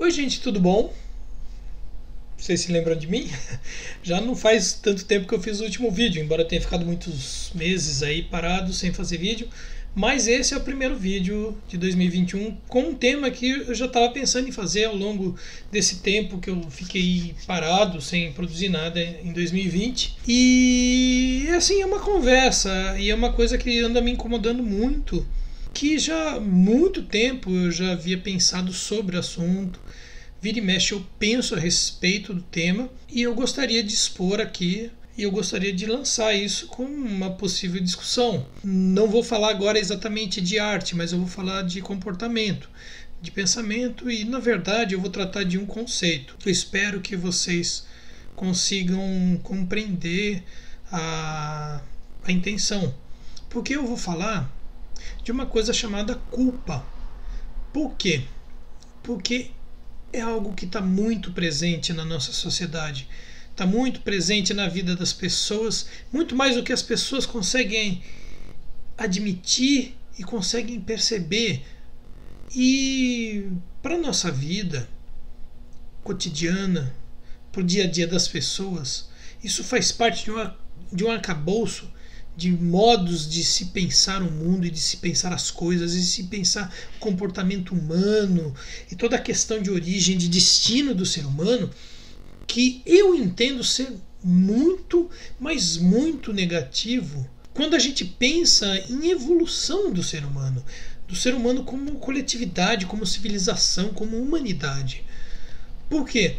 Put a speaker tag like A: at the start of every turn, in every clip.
A: Oi gente, tudo bom? Vocês se lembram de mim? Já não faz tanto tempo que eu fiz o último vídeo, embora eu tenha ficado muitos meses aí parado sem fazer vídeo, mas esse é o primeiro vídeo de 2021 com um tema que eu já estava pensando em fazer ao longo desse tempo que eu fiquei parado sem produzir nada em 2020. E assim, é uma conversa e é uma coisa que anda me incomodando muito, que já há muito tempo eu já havia pensado sobre o assunto. Vira e mexe eu penso a respeito do tema e eu gostaria de expor aqui e eu gostaria de lançar isso com uma possível discussão. Não vou falar agora exatamente de arte, mas eu vou falar de comportamento, de pensamento e, na verdade, eu vou tratar de um conceito. Eu espero que vocês consigam compreender a intenção. Porque eu vou falar de uma coisa chamada culpa. Por quê? Porque é algo que está muito presente na nossa sociedade, está muito presente na vida das pessoas, muito mais do que as pessoas conseguem admitir e conseguem perceber. E para a nossa vida cotidiana, para o dia a dia das pessoas, isso faz parte de um arcabouço de modos de se pensar o mundo e de se pensar as coisas e de se pensar o comportamento humano e toda a questão de origem, de destino do ser humano, que eu entendo ser muito, mas muito negativo quando a gente pensa em evolução do ser humano como coletividade, como civilização, como humanidade. Por quê?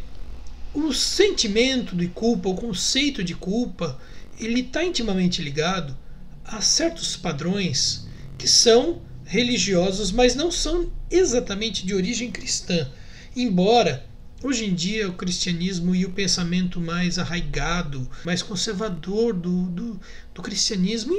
A: O sentimento de culpa, o conceito de culpa, ele está intimamente ligado a certos padrões que são religiosos, mas não são exatamente de origem cristã. Embora hoje em dia o cristianismo e o pensamento mais arraigado, mais conservador do cristianismo,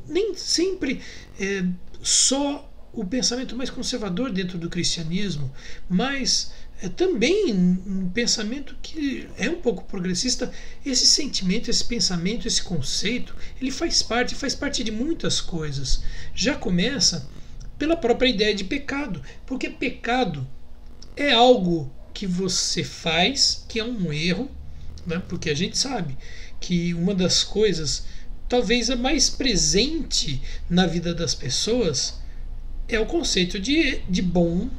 A: nem sempre é só o pensamento mais conservador dentro do cristianismo, mas é também um pensamento que é um pouco progressista. Esse sentimento, esse pensamento, esse conceito, ele faz parte de muitas coisas. Já começa pela própria ideia de pecado, porque pecado é algo que você faz, que é um erro, né? Porque a gente sabe que uma das coisas, talvez a mais presente na vida das pessoas, é o conceito de bom,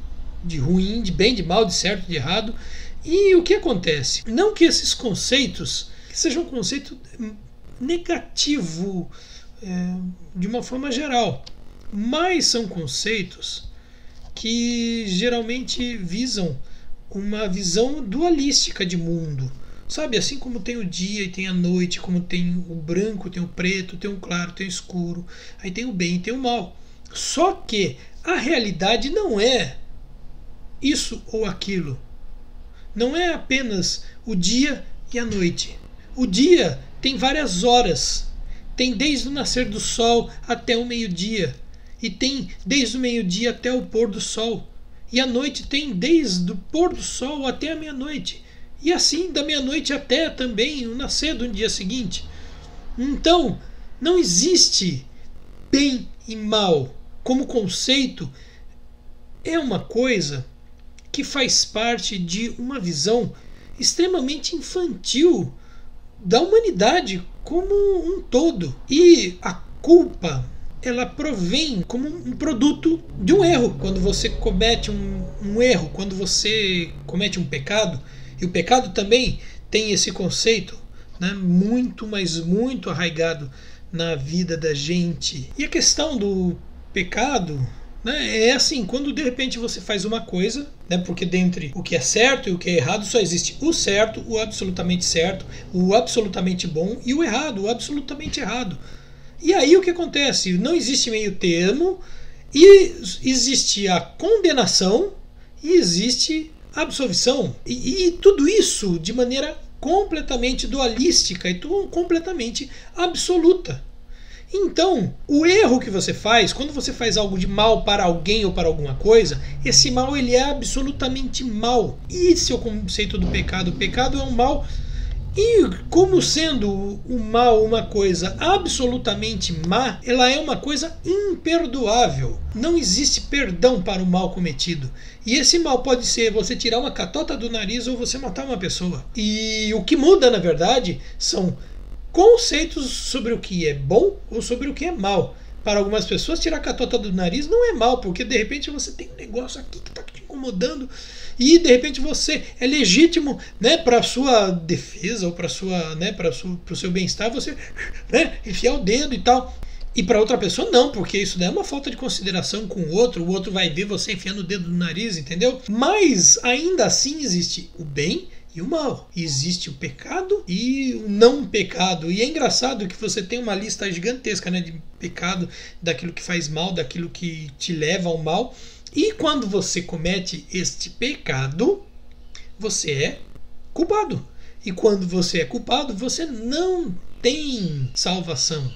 A: de ruim, de bem, de mal, de certo, de errado. E o que acontece? Não que esses conceitos sejam um conceito negativo de uma forma geral, mas são conceitos que geralmente visam uma visão dualística de mundo. Sabe, assim como tem o dia e tem a noite, como tem o branco, tem o preto, tem o claro, tem o escuro, aí tem o bem e tem o mal. Só que a realidade não é isso ou aquilo. Não é apenas o dia e a noite. O dia tem várias horas. Tem desde o nascer do sol até o meio-dia. E tem desde o meio-dia até o pôr do sol. E a noite tem desde o pôr do sol até a meia-noite. E assim da meia-noite até também o nascer do dia seguinte. Então, não existe bem e mal. Como conceito, é uma coisa que faz parte de uma visão extremamente infantil da humanidade como um todo. E a culpa, ela provém como um produto de um erro. Quando você comete um erro, quando você comete um pecado, e o pecado também tem esse conceito, né, muito, mas muito arraigado na vida da gente. E a questão do pecado, né, é assim, quando de repente você faz uma coisa, né, porque dentre o que é certo e o que é errado só existe o certo, o absolutamente certo, o absolutamente bom e o errado, o absolutamente errado. E aí o que acontece? Não existe meio termo, e existe a condenação e existe a absolvição. E tudo isso de maneira completamente dualística e completamente absoluta. Então, o erro que você faz, quando você faz algo de mal para alguém ou para alguma coisa, esse mal ele é absolutamente mal. Esse é o conceito do pecado. O pecado é um mal E como sendo o mal uma coisa absolutamente má, ela é uma coisa imperdoável. Não existe perdão para o mal cometido. E esse mal pode ser você tirar uma catota do nariz ou você matar uma pessoa. E o que muda, na verdade, são conceitos sobre o que é bom ou sobre o que é mal. Para algumas pessoas, tirar a catota do nariz não é mal, porque de repente você tem um negócio aqui que está te incomodando e de repente você é legítimo, né, para sua defesa ou para sua, né, para o seu bem-estar, você, né, enfiar o dedo e tal. E para outra pessoa não, porque isso daí é uma falta de consideração com o outro vai ver você enfiando o dedo no nariz, entendeu? Mas ainda assim existe o bem e o mal. Existe o pecado e o não pecado. E é engraçado que você tem uma lista gigantesca, né, de pecado, daquilo que faz mal, daquilo que te leva ao mal. E quando você comete este pecado, você é culpado. E quando você é culpado, você não tem salvação.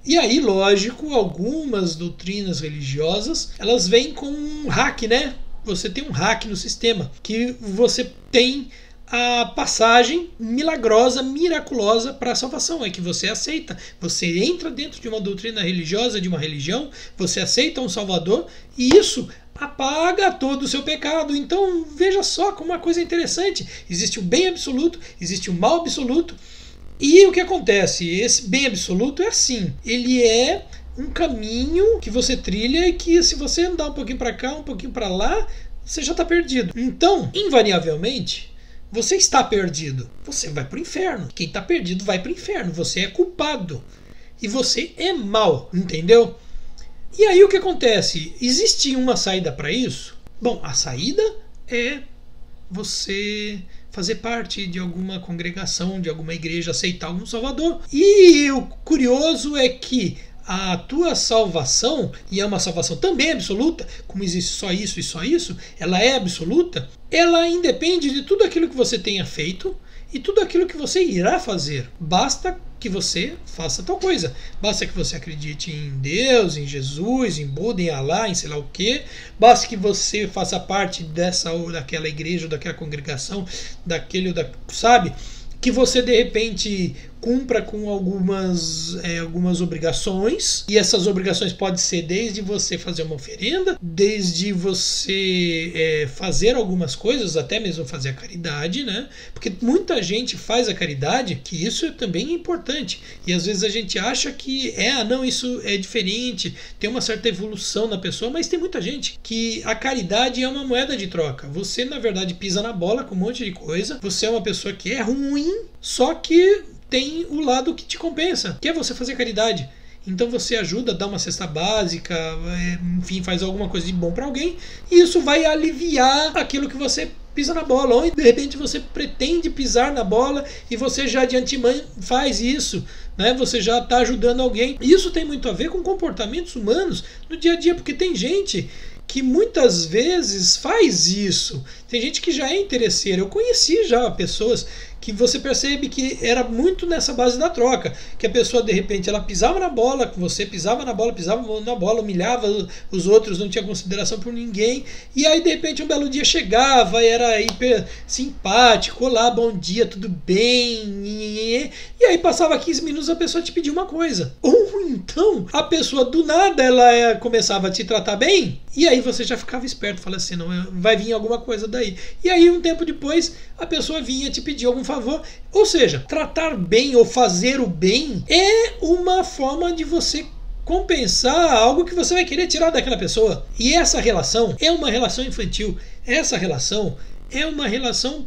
A: E aí, lógico, algumas doutrinas religiosas, elas vêm com um hack, né? Você tem um hack no sistema, que você tem a passagem milagrosa, miraculosa para a salvação. É que você aceita, você entra dentro de uma doutrina religiosa, de uma religião, você aceita um Salvador, e isso apaga todo o seu pecado. Então veja só como uma coisa interessante. Existe o bem absoluto, existe o mal absoluto. E o que acontece? Esse bem absoluto é assim, ele é um caminho que você trilha e que se você andar um pouquinho para cá, um pouquinho para lá, você já está perdido. Então, invariavelmente, você está perdido. Você vai para o inferno. Quem está perdido vai para o inferno. Você é culpado. E você é mal, entendeu? E aí o que acontece? Existe uma saída para isso? Bom, a saída é você fazer parte de alguma congregação, de alguma igreja, aceitar algum salvador. E o curioso é que a tua salvação, e é uma salvação também absoluta, como existe só isso e só isso, ela é absoluta, ela independe de tudo aquilo que você tenha feito e tudo aquilo que você irá fazer. Basta que você faça tal coisa. Basta que você acredite em Deus, em Jesus, em Buda, em Alá, em sei lá o que. Basta que você faça parte dessa ou daquela igreja, ou daquela congregação, daquele ou da, sabe? Que você de repente cumpra com algumas obrigações, e essas obrigações podem ser desde você fazer uma oferenda, desde você fazer algumas coisas, até mesmo fazer a caridade, né? Porque muita gente faz a caridade, que isso também é importante, e às vezes a gente acha que não, isso é diferente, tem uma certa evolução na pessoa, mas tem muita gente que a caridade é uma moeda de troca. Você na verdade pisa na bola com um monte de coisa, você é uma pessoa que é ruim, só que tem o lado que te compensa, que é você fazer caridade. Então você ajuda, dá uma cesta básica, enfim, faz alguma coisa de bom para alguém, e isso vai aliviar aquilo que você pisa na bola. Ou de repente você pretende pisar na bola e você já de antemão faz isso, né? Você já está ajudando alguém. Isso tem muito a ver com comportamentos humanos no dia a dia, porque tem gente que muitas vezes faz isso. Tem gente que já é interesseira. Eu conheci já pessoas que você percebe que era muito nessa base da troca, que a pessoa de repente ela pisava na bola, você pisava na bola, humilhava os outros, não tinha consideração por ninguém, e aí de repente um belo dia chegava, era hiper simpático, olá, bom dia, tudo bem, e aí passava 15 minutos a pessoa te pedia uma coisa, ou então a pessoa do nada ela começava a te tratar bem, e aí você já ficava esperto, falava assim, não, vai vir alguma coisa daí, e aí um tempo depois a pessoa vinha te pedir algum favor. Ou seja, tratar bem ou fazer o bem é uma forma de você compensar algo que você vai querer tirar daquela pessoa. E essa relação é uma relação infantil. Essa relação é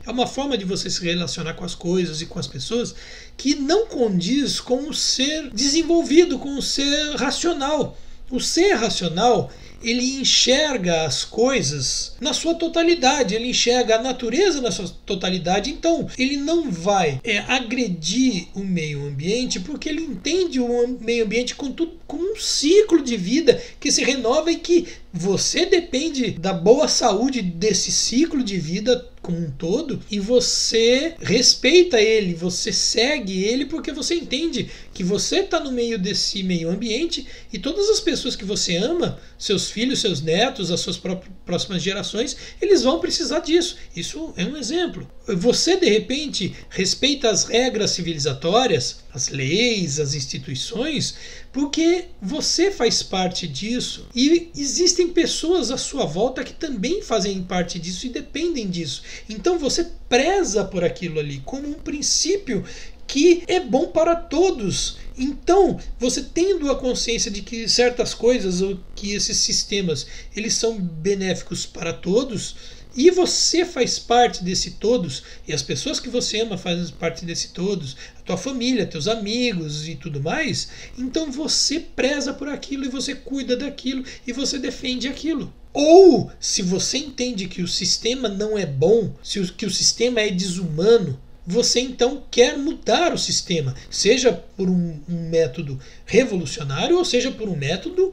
A: uma forma de você se relacionar com as coisas e com as pessoas que não condiz com o ser desenvolvido, com o ser racional. O ser racional, ele enxerga as coisas na sua totalidade, ele enxerga a natureza na sua totalidade, então ele não vai agredir o meio ambiente, porque ele entende o meio ambiente como um ciclo de vida que se renova e que você depende da boa saúde desse ciclo de vida como um todo, e você respeita ele, você segue ele porque você entende que você está no meio desse meio ambiente e todas as pessoas que você ama, seus filhos, seus netos, as suas próximas gerações, eles vão precisar disso. Isso é um exemplo. Você, de repente, respeita as regras civilizatórias, as leis, as instituições, porque você faz parte disso. E existem pessoas à sua volta que também fazem parte disso e dependem disso. Então você preza por aquilo ali como um princípio que é bom para todos. Então, você tendo a consciência de que certas coisas ou que esses sistemas eles são benéficos para todos, e você faz parte desse todos, e as pessoas que você ama fazem parte desse todos, a tua família, teus amigos e tudo mais, então você preza por aquilo e você cuida daquilo e você defende aquilo. Ou, se você entende que o sistema não é bom, que o sistema é desumano, você então quer mudar o sistema, seja por um método revolucionário ou seja por um método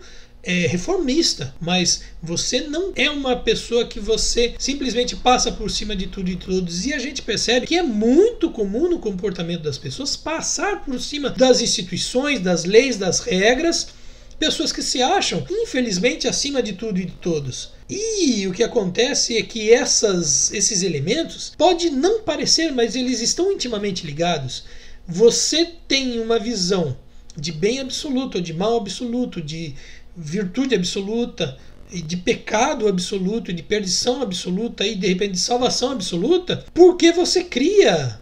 A: reformista, mas você não é uma pessoa que você simplesmente passa por cima de tudo e todos, e a gente percebe que é muito comum no comportamento das pessoas passar por cima das instituições, das leis, das regras, pessoas que se acham, infelizmente, acima de tudo e de todos. E o que acontece é que esses elementos pode não parecer, mas eles estão intimamente ligados. Você tem uma visão de bem absoluto, ou de mal absoluto, de virtude absoluta, de pecado absoluto, de perdição absoluta e de repente de salvação absoluta, porque você cria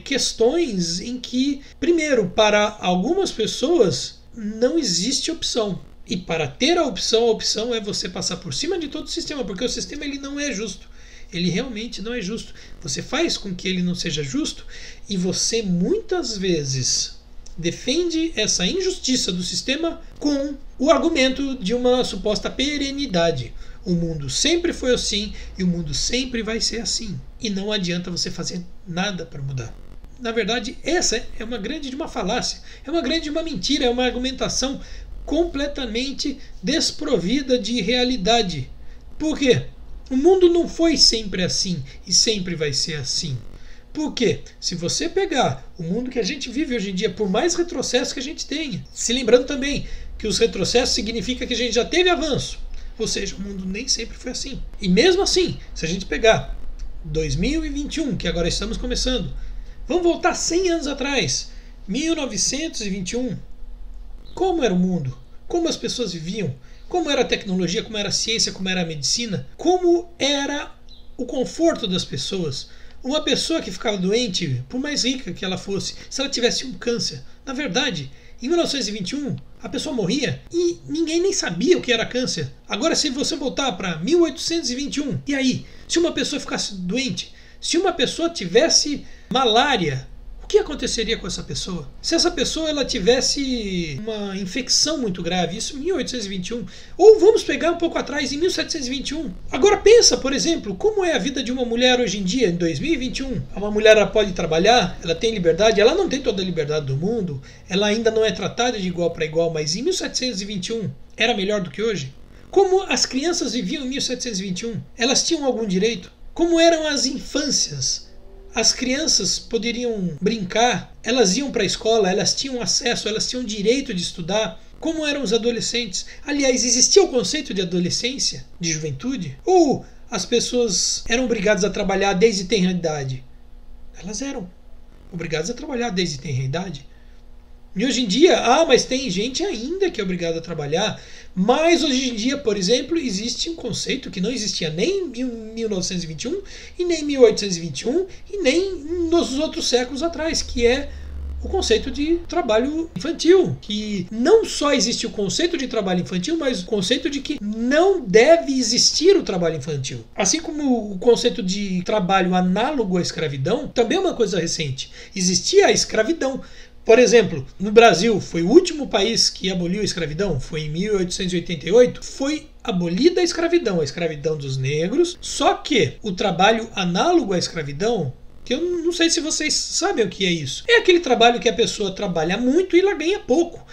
A: questões em que, primeiro, para algumas pessoas não existe opção. E para ter a opção é você passar por cima de todo o sistema, porque o sistema ele não é justo. Ele realmente não é justo. Você faz com que ele não seja justo e você muitas vezes defende essa injustiça do sistema com o argumento de uma suposta perenidade. O mundo sempre foi assim e o mundo sempre vai ser assim. E não adianta você fazer nada para mudar. Na verdade, essa é uma grande de uma falácia, é uma grande de uma mentira, é uma argumentação completamente desprovida de realidade. Por quê? O mundo não foi sempre assim e sempre vai ser assim. Por quê? Se você pegar o mundo que a gente vive hoje em dia, por mais retrocesso que a gente tenha, se lembrando também que os retrocessos significa que a gente já teve avanço, ou seja, o mundo nem sempre foi assim. E mesmo assim, se a gente pegar 2021, que agora estamos começando, vamos voltar 100 anos atrás, 1921. Como era o mundo? Como as pessoas viviam? Como era a tecnologia? Como era a ciência? Como era a medicina? Como era o conforto das pessoas? Uma pessoa que ficava doente, por mais rica que ela fosse, se ela tivesse um câncer, na verdade, em 1921, a pessoa morria e ninguém nem sabia o que era câncer. Agora, se você voltar para 1821, e aí? Se uma pessoa ficasse doente, se uma pessoa tivesse malária, o que aconteceria com essa pessoa? Se essa pessoa ela tivesse uma infecção muito grave, isso em 1821, ou vamos pegar um pouco atrás, em 1721. Agora pensa, por exemplo, como é a vida de uma mulher hoje em dia, em 2021. Uma mulher ela pode trabalhar, ela tem liberdade, ela não tem toda a liberdade do mundo, ela ainda não é tratada de igual para igual, mas em 1721 era melhor do que hoje? Como as crianças viviam em 1721? Elas tinham algum direito? Como eram as infâncias? As crianças poderiam brincar, elas iam para a escola, elas tinham acesso, elas tinham direito de estudar. Como eram os adolescentes? Aliás, existia o conceito de adolescência, de juventude? Ou as pessoas eram obrigadas a trabalhar desde tenra idade? Elas eram obrigadas a trabalhar desde tenra idade. E hoje em dia, mas tem gente ainda que é obrigada a trabalhar. Mas hoje em dia, por exemplo, existe um conceito que não existia nem em 1921, e nem em 1821, e nem nos outros séculos atrás, que é o conceito de trabalho infantil. Que não só existe o conceito de trabalho infantil, mas o conceito de que não deve existir o trabalho infantil. Assim como o conceito de trabalho análogo à escravidão, também é uma coisa recente. Existia a escravidão. Por exemplo, no Brasil, foi o último país que aboliu a escravidão, foi em 1888, foi abolida a escravidão dos negros, só que o trabalho análogo à escravidão, que eu não sei se vocês sabem o que é isso, é aquele trabalho que a pessoa trabalha muito e ela ganha pouco.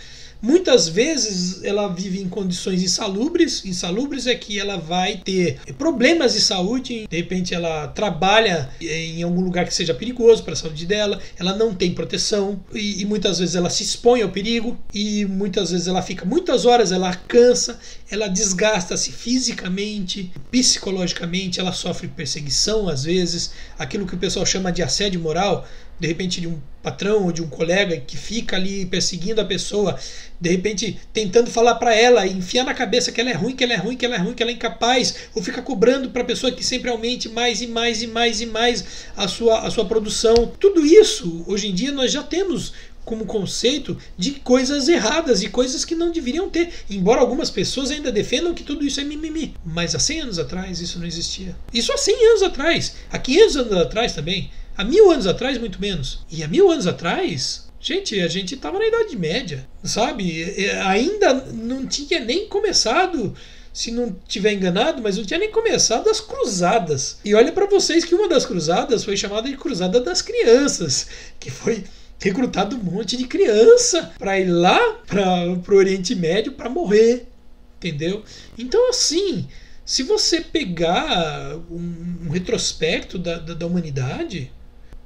A: Muitas vezes ela vive em condições insalubres. Insalubres é que ela vai ter problemas de saúde. De repente ela trabalha em algum lugar que seja perigoso para a saúde dela. Ela não tem proteção e muitas vezes ela se expõe ao perigo. E muitas vezes ela fica muitas horas, ela cansa, ela desgasta-se fisicamente, psicologicamente. Ela sofre perseguição às vezes. Aquilo que o pessoal chama de assédio moral. De repente de um patrão ou de um colega que fica ali perseguindo a pessoa, de repente tentando falar para ela, enfiar na cabeça que ela é ruim, que ela é ruim, que ela é ruim, que ela é incapaz, ou fica cobrando para a pessoa que sempre aumente mais e mais e mais e mais a sua produção. Tudo isso, hoje em dia, nós já temos como conceito de coisas erradas e coisas que não deveriam ter, embora algumas pessoas ainda defendam que tudo isso é mimimi. Mas há 100 anos atrás isso não existia. Isso há 100 anos atrás, há 500 anos atrás também. Há 1000 anos atrás, muito menos. E há 1000 anos atrás, gente, a gente estava na Idade Média, sabe? Ainda não tinha nem começado, se não tiver enganado, mas não tinha nem começado as cruzadas. E olha para vocês que uma das cruzadas foi chamada de Cruzada das Crianças, que foi recrutado um monte de criança para ir lá para o Oriente Médio para morrer, entendeu? Então, assim, se você pegar um retrospecto da humanidade,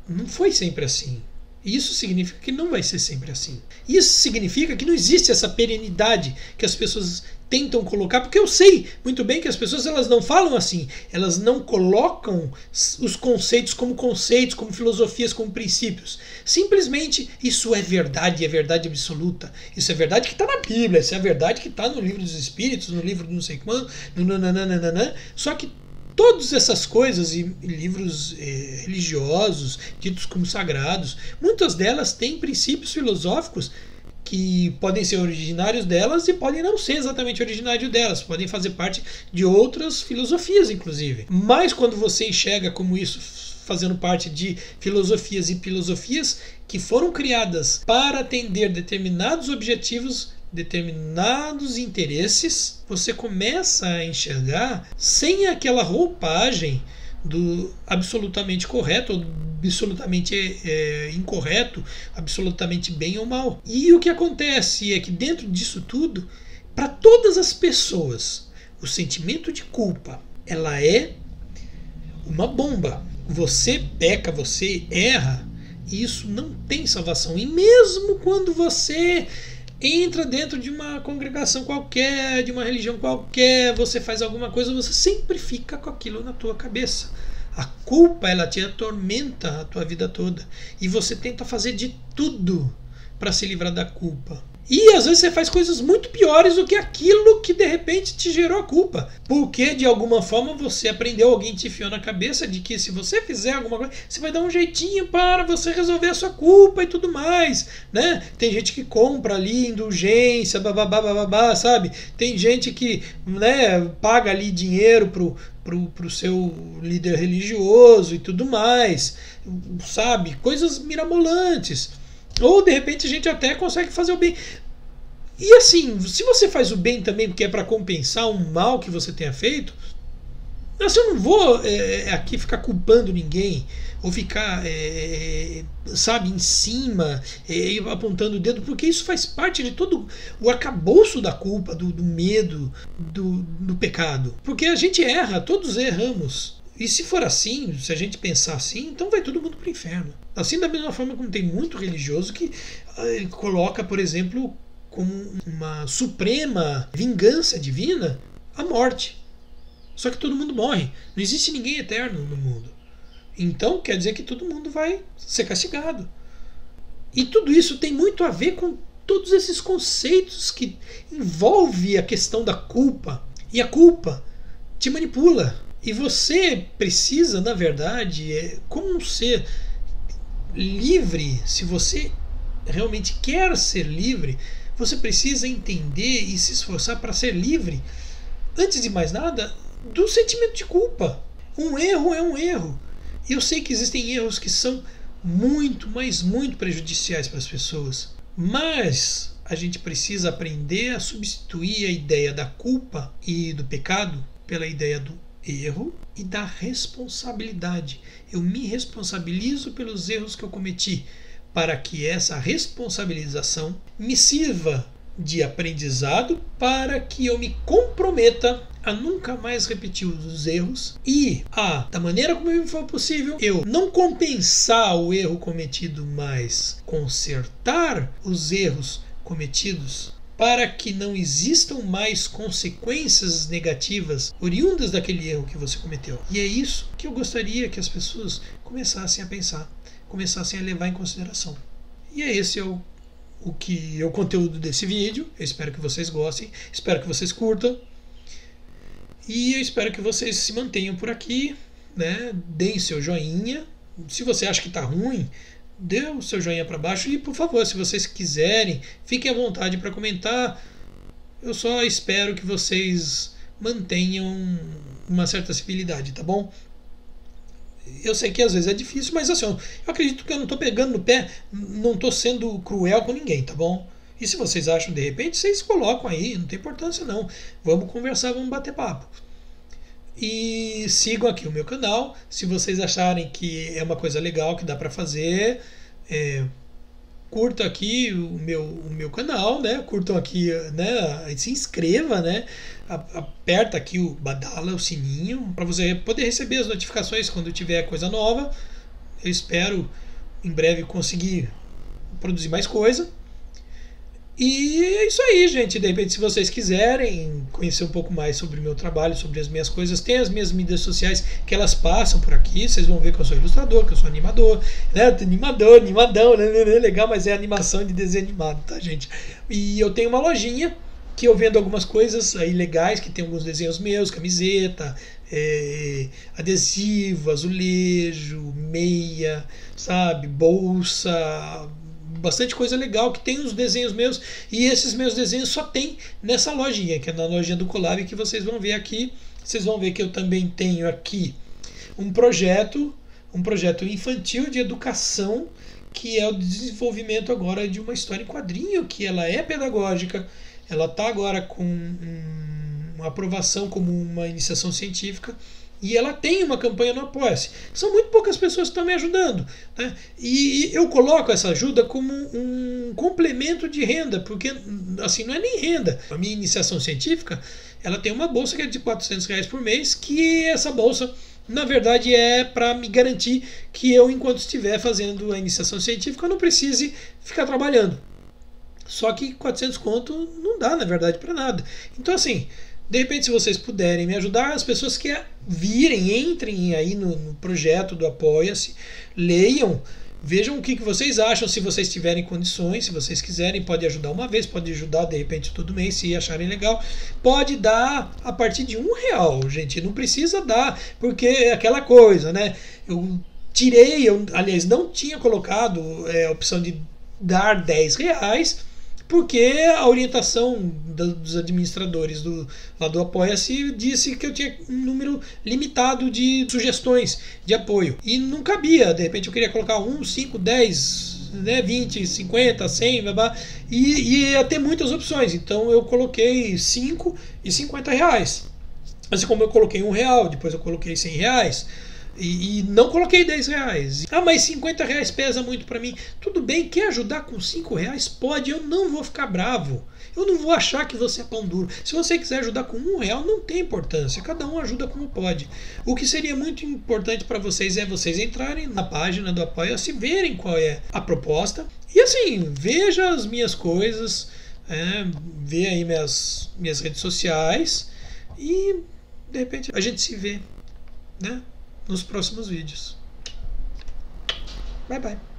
A: não foi sempre assim. Isso significa que não vai ser sempre assim. Isso significa que não existe essa perenidade que as pessoas tentam colocar, porque eu sei muito bem que as pessoas elas não falam assim, elas não colocam os conceitos, como filosofias, como princípios. Simplesmente isso é verdade absoluta. Isso é verdade que está na Bíblia, isso é verdade que está no livro dos Espíritos, no livro de não sei quando, só que todas essas coisas e livros religiosos, ditos como sagrados, muitas delas têm princípios filosóficos que podem ser originários delas e podem não ser exatamente originários delas, podem fazer parte de outras filosofias, inclusive. Mas quando você enxerga como isso fazendo parte de filosofias e filosofias que foram criadas para atender determinados objetivos, determinados interesses, você começa a enxergar sem aquela roupagem do absolutamente correto ou absolutamente incorreto, absolutamente bem ou mal. E o que acontece é que dentro disso tudo, para todas as pessoas, o sentimento de culpa, ela é uma bomba. Você peca, você erra, e isso não tem salvação. E mesmo quando você entra dentro de uma congregação qualquer, de uma religião qualquer, você faz alguma coisa, você sempre fica com aquilo na tua cabeça. A culpa, ela te atormenta a tua vida toda. E você tenta fazer de tudo para se livrar da culpa. E às vezes você faz coisas muito piores do que aquilo que de repente te gerou a culpa. Porque de alguma forma você aprendeu, alguém te enfiou na cabeça de que se você fizer alguma coisa, você vai dar um jeitinho para você resolver a sua culpa e tudo mais, né? Tem gente que compra ali indulgência, bababá, sabe? Tem gente que, né, paga ali dinheiro pro seu líder religioso e tudo mais, sabe? Coisas mirabolantes. Ou de repente a gente até consegue fazer o bem. E assim, se você faz o bem também porque é para compensar um mal que você tenha feito, assim, eu não vou aqui ficar culpando ninguém ou ficar, sabe, em cima, apontando o dedo, porque isso faz parte de todo o arcabouço da culpa, do medo, do pecado. Porque a gente erra, todos erramos. E se for assim, se a gente pensar assim, então vai todo mundo para o inferno. Assim, da mesma forma como tem muito religioso que coloca, por exemplo, como uma suprema vingança divina a morte. Só que todo mundo morre. Não existe ninguém eterno no mundo. Então quer dizer que todo mundo vai ser castigado. E tudo isso tem muito a ver com todos esses conceitos que envolvem a questão da culpa. E a culpa te manipula. E você precisa, na verdade, como um ser livre, se você realmente quer ser livre, você precisa entender e se esforçar para ser livre, antes de mais nada, do sentimento de culpa. Um erro é um erro. Eu sei que existem erros que são muito, mas muito prejudiciais para as pessoas. Mas a gente precisa aprender a substituir a ideia da culpa e do pecado pela ideia do erro e da responsabilidade. Eu me responsabilizo pelos erros que eu cometi, para que essa responsabilização me sirva de aprendizado para que eu me comprometa a nunca mais repetir os erros e da maneira como for possível, eu não compensar o erro cometido, mas consertar os erros cometidos para que não existam mais consequências negativas oriundas daquele erro que você cometeu. E é isso que eu gostaria que as pessoas começassem a pensar, começassem a levar em consideração. E esse é o conteúdo desse vídeo. Eu espero que vocês gostem, espero que vocês curtam. E eu espero que vocês se mantenham por aqui, né? Deem seu joinha. Se você acha que está ruim, dê o seu joinha para baixo. E, por favor, se vocês quiserem, fiquem à vontade para comentar. Eu só espero que vocês mantenham uma certa civilidade, tá bom? Eu sei que às vezes é difícil, mas assim, eu acredito que eu não estou pegando no pé, não estou sendo cruel com ninguém, tá bom? E se vocês acham, de repente, vocês colocam aí, não tem importância não. Vamos conversar, vamos bater papo. E sigam aqui o meu canal. Se vocês acharem que é uma coisa legal que dá para fazer, curta aqui o meu canal, né? Curtam aqui, né? Se inscreva, né? Aperta aqui o badala, o sininho, para você poder receber as notificações quando tiver coisa nova. Eu espero em breve conseguir produzir mais coisa. E é isso aí, gente. De repente, se vocês quiserem conhecer um pouco mais sobre o meu trabalho, sobre as minhas coisas, tem as minhas mídias sociais que elas passam por aqui. Vocês vão ver que eu sou ilustrador, que eu sou animador, né? Animadão, né? Legal, mas é animação de desenho animado, tá, gente? E eu tenho uma lojinha que eu vendo algumas coisas aí legais, que tem alguns desenhos meus, camiseta, adesivo, azulejo, meia, sabe, bolsa, bastante coisa legal que tem os desenhos meus, e esses meus desenhos só tem nessa lojinha, que é na lojinha do Colab, que vocês vão ver aqui. Vocês vão ver que eu também tenho aqui um projeto infantil de educação, que é o desenvolvimento agora de uma história em quadrinho, que ela é pedagógica, ela está agora com uma aprovação como uma iniciação científica, e ela tem uma campanha no Apoia-se. São muito poucas pessoas que estão me ajudando, né? E eu coloco essa ajuda como um complemento de renda, porque assim não é nem renda. A minha iniciação científica, ela tem uma bolsa que é de R$400 por mês, que essa bolsa, na verdade, é para me garantir que eu, enquanto estiver fazendo a iniciação científica, eu não precise ficar trabalhando. Só que 400 conto não dá, na verdade, para nada. Então, assim, de repente, se vocês puderem me ajudar, as pessoas que entrem aí no projeto do Apoia-se, leiam, vejam o que vocês acham, se vocês tiverem condições, se vocês quiserem, pode ajudar uma vez, pode ajudar de repente todo mês, se acharem legal, pode dar a partir de R$1, gente, não precisa dar, porque é aquela coisa, né? Aliás, não tinha colocado a opção de dar R$10, porque a orientação dos administradores lá do Apoia-se disse que eu tinha um número limitado de sugestões de apoio. E não cabia, de repente eu queria colocar 1, 5, 10, né, 20, 50, 100, blá, e ia ter muitas opções. Então eu coloquei 5 e R$50. Assim como eu coloquei R$1, depois eu coloquei R$100. E não coloquei R$10. Mas R$50 pesa muito para mim. Tudo bem, quer ajudar com R$5? Pode, eu não vou ficar bravo. Eu não vou achar que você é pão duro. Se você quiser ajudar com R$1, não tem importância. Cada um ajuda como pode. O que seria muito importante para vocês é vocês entrarem na página do Apoia-se, verem qual é a proposta. E assim, veja as minhas coisas, vê aí minhas redes sociais. E de repente a gente se vê, né, nos próximos vídeos. Bye, bye.